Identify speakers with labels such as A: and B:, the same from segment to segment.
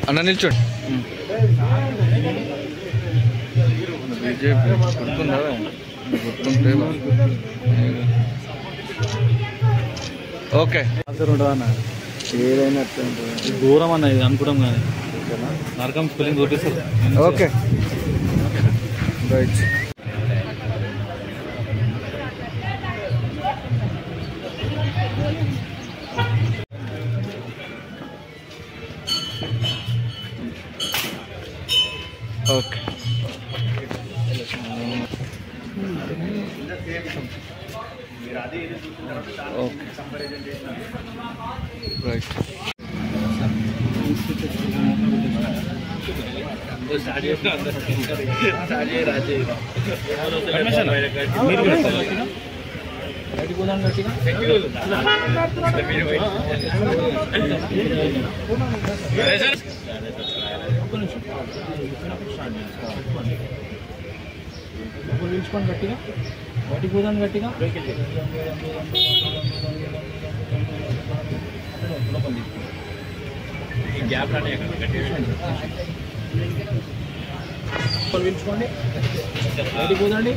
A: అన్న నిల్చోండి. బీజేపీ గుర్తుందా? గుర్తుంటే ఓకే
B: ఉంటుందన్న ఏదైనా దూరం అన్న ఇది అనుకోవడం కానీ నరకం స్పెల్లింగ్ కొట్టేస్తారు.
A: Okay right. Okay okay right.
B: నిల్చుకొని గట్టిగా బయటికి పోదాం గట్టిగా నిల్చుకోండి బయటికి పోదండి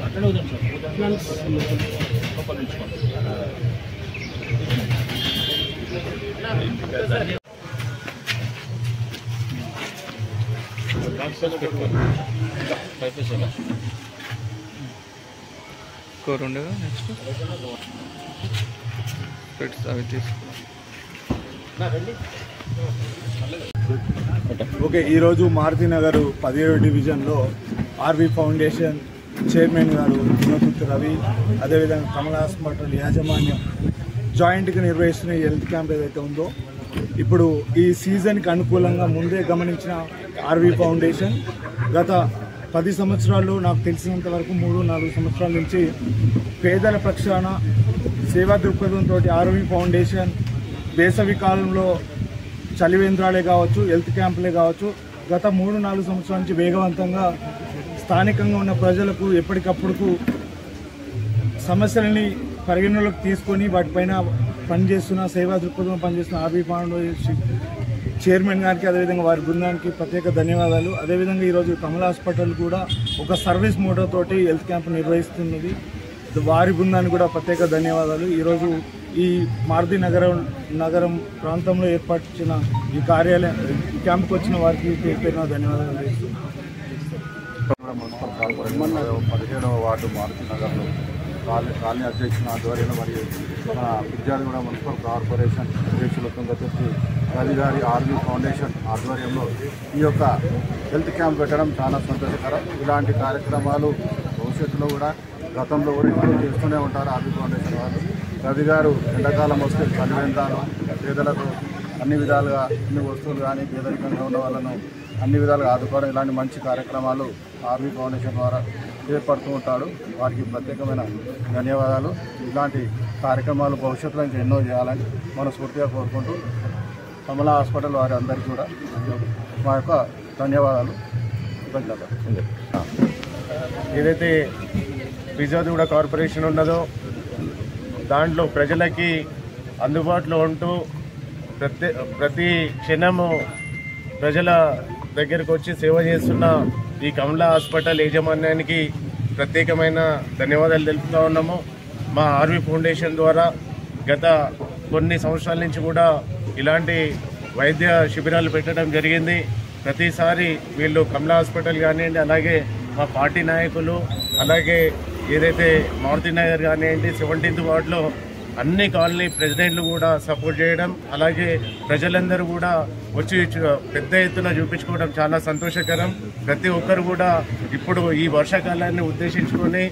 B: అట్లనే వద్దాం సార్ నిల్చుకోండి.
A: స్కోర్ ఉండేదా నెక్స్ట్ స్పెట్స్ అవి తీసుకో.
C: ఓకే, ఈరోజు మారుతినగర్ 17వ డివిజన్లో ఆర్వి ఫౌండేషన్ చైర్మన్ గారు గుణపుత్ర రవి, అదేవిధంగా కమల్ హాస్పిటల్ యాజమాన్యం జాయింట్గా నిర్వహిస్తున్న హెల్త్ క్యాంప్ ఏదైతే ఉందో, ఇప్పుడు ఈ సీజన్కి అనుకూలంగా ముందే గమనించిన ఆర్వి ఫౌండేషన్ గత 10 సంవత్సరాల్లో నాకు తెలిసినంత వరకు 3-4 సంవత్సరాల నుంచి పేదల పక్షాన సేవా దృక్పథంతో ఆర్వి ఫౌండేషన్ వేసవి కాలంలో చలివేంద్రాలే కావచ్చు, హెల్త్ క్యాంపులే కావచ్చు, గత 3-4 సంవత్సరాల నుంచి వేగవంతంగా స్థానికంగా ఉన్న ప్రజలకు ఎప్పటికప్పుడు సమస్యలని పరిగణలోకి తీసుకొని వాటిపైన పనిచేస్తున్న సేవా దృక్పథంలో పనిచేస్తున్న ఆర్వి ఫౌండేషన్ చైర్మన్ గారికి, అదేవిధంగా వారి బృందానికి ప్రత్యేక ధన్యవాదాలు. అదేవిధంగా ఈరోజు కమల్ హాస్పిటల్ కూడా ఒక సర్వీస్ మోటోతోటి హెల్త్ క్యాంప్ నిర్వహిస్తున్నది, వారి బృందానికి కూడా ప్రత్యేక ధన్యవాదాలు. ఈరోజు ఈ మారుతి నగరం ప్రాంతంలో ఏర్పరిచిన ఈ క్యాంప్కి వచ్చిన వారికి పేరున ధన్యవాదాలు చేస్తున్నాను.
D: మున్సిపల్ కార్పొరేషన్ 17వ వార్డు మారుతి నగర్లో కాలనీ అధ్యక్షుల ఆధ్వర్యంలో మరియు మన విద్యార్థి మున్సిపల్ కార్పొరేషన్ అధ్యక్షుల తుంగతుర్తి రవి గారి ఆర్వి ఫౌండేషన్ ఆధ్వర్యంలో ఈ యొక్క హెల్త్ క్యాంప్ పెట్టడం చాలా సంతోషకరం. ఇలాంటి కార్యక్రమాలు భవిష్యత్తులో కూడా గతంలో కూడా ఇప్పుడు చేస్తూనే ఉంటారు ఆర్వి ఫౌండేషన్ వాళ్ళు. రవి గారు ఎండాకాలం వస్తే చలివేంద్రాలు పేదలకు అన్ని విధాలుగా అన్ని వస్తువులు కానీ పేదరికంగా ఉన్న వాళ్ళను అన్ని విధాలుగా ఆదుకోవడం, ఇలాంటి మంచి కార్యక్రమాలు ఆర్వి ఫౌండేషన్ ద్వారా ఏర్పడుతూ ఉంటాడు. వారికి ప్రత్యేకమైన ధన్యవాదాలు. ఇలాంటి కార్యక్రమాలు భవిష్యత్తులో ఇంకా ఎన్నో చేయాలని మనస్ఫూర్తిగా కోరుకుంటూ కమలా హాస్పిటల్ వారి అందరికీ కూడా మా యొక్క ధన్యవాదాలు, కృతజ్ఞతలు.
E: ఏదైతే విజయవాడ కార్పొరేషన్ ఉన్నదో దాంట్లో ప్రజలకి అందుబాటులో ఉంటూ ప్రతి క్షణము ప్రజల దగ్గరకు వచ్చి సేవ చేస్తున్న ఈ కమలా హాస్పిటల్ యాజమాన్యానికి ప్రత్యేకమైన ధన్యవాదాలు తెలుపుతూ ఉన్నాము. మా ఆర్వి ఫౌండేషన్ ద్వారా గత కొన్ని సంవత్సరాల నుంచి కూడా ఇలాంటి వైద్య శిబిరాలు పెట్టడం జరిగింది. ప్రతిసారి వీళ్ళు కమలా హాస్పిటల్ కానివ్వండి, అలాగే మా పార్టీ నాయకులు, అలాగే ఏదైతే మారుతి నగర్ కానివ్వండి 17th వార్డులో అన్ని కాలనీ ప్రెసిడెంట్లు కూడా సపోర్ట్ చేయడం, అలాగే ప్రజలందరూ కూడా వచ్చి పెద్ద ఎత్తున చూపించుకోవడం చాలా సంతోషకరం. ప్రతి ఒక్కరు కూడా ఇప్పుడు ఈ వర్షాకాలాన్ని ఉద్దేశించుకొని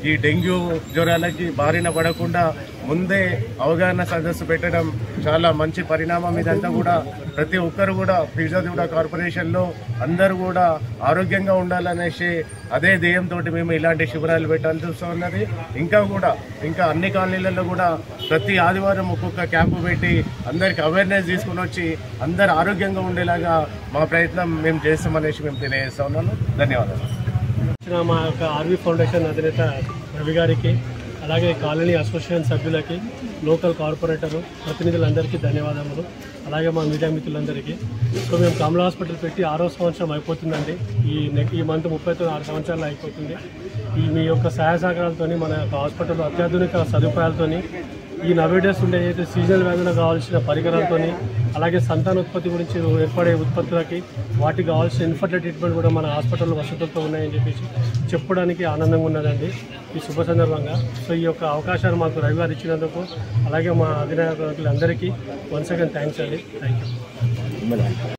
E: ఈ డెంగ్యూ జ్వరాలకి బారిన పడకుండా ముందే అవగాహన సదస్సు పెట్టడం చాలా మంచి పరిణామం. ఇదంతా కూడా ప్రతి ఒక్కరు కూడా ఫిర్యాదుగూడ కార్పొరేషన్లో అందరూ కూడా ఆరోగ్యంగా ఉండాలనేసి అదే ధ్యేయంతో మేము ఇలాంటి శిబిరాలు పెట్టాల్సి వస్తున్నది. ఇంకా అన్ని కాలనీలలో కూడా ప్రతి ఆదివారం ఒక్కొక్క క్యాంపు పెట్టి అందరికి అవేర్నెస్ తీసుకుని వచ్చి అందరు ఆరోగ్యంగా ఉండేలాగా మా ప్రయత్నం మేము చేస్తామనేసి మేము తెలియజేస్తా ఉన్నాను. ధన్యవాదాలు.
F: మా యొక్క ఆర్వీ ఫౌండేషన్ అధినేత రవి గారికి, అలాగే కాలనీ అసోసియేషన్ సభ్యులకి, లోకల్ కార్పొరేటర్ ప్రతినిధులందరికీ ధన్యవాదములు. అలాగే మా మీడియా మిత్రులందరికీ. సో మేము కమలా హాస్పిటల్ పెట్టి 6వ సంవత్సరం అయిపోతుందండి. ఈ మంత్ 6 సంవత్సరాలు అయిపోతుంది. మీ యొక్క సహాయ సహకారాలతో మన యొక్క హాస్పిటల్లో అత్యాధునిక సదుపాయాలతో ఈ నవేడేస్ ఉండే ఏదైతే సీజనల్ వ్యాధులకు కావాల్సిన పరికరాలతో, అలాగే సంతానోత్పత్తి గురించి ఏర్పడే ఉత్పత్తులకి వాటికి కావాల్సిన ఇన్ఫర్టిలిటీ ట్రీట్మెంట్ కూడా మన హాస్పిటల్లో వసతులతో ఉన్నాయని చెప్పేసి చెప్పడానికి ఆనందంగా ఉన్నదండి ఈ శుభ సందర్భంగా. సో ఈ యొక్క అవకాశాన్ని మాకు రవి గారు ఇచ్చినందుకు, అలాగే మా అధినాయకులందరికీ వన్స్ అగైన్ థ్యాంక్స్ అండి. Thank you.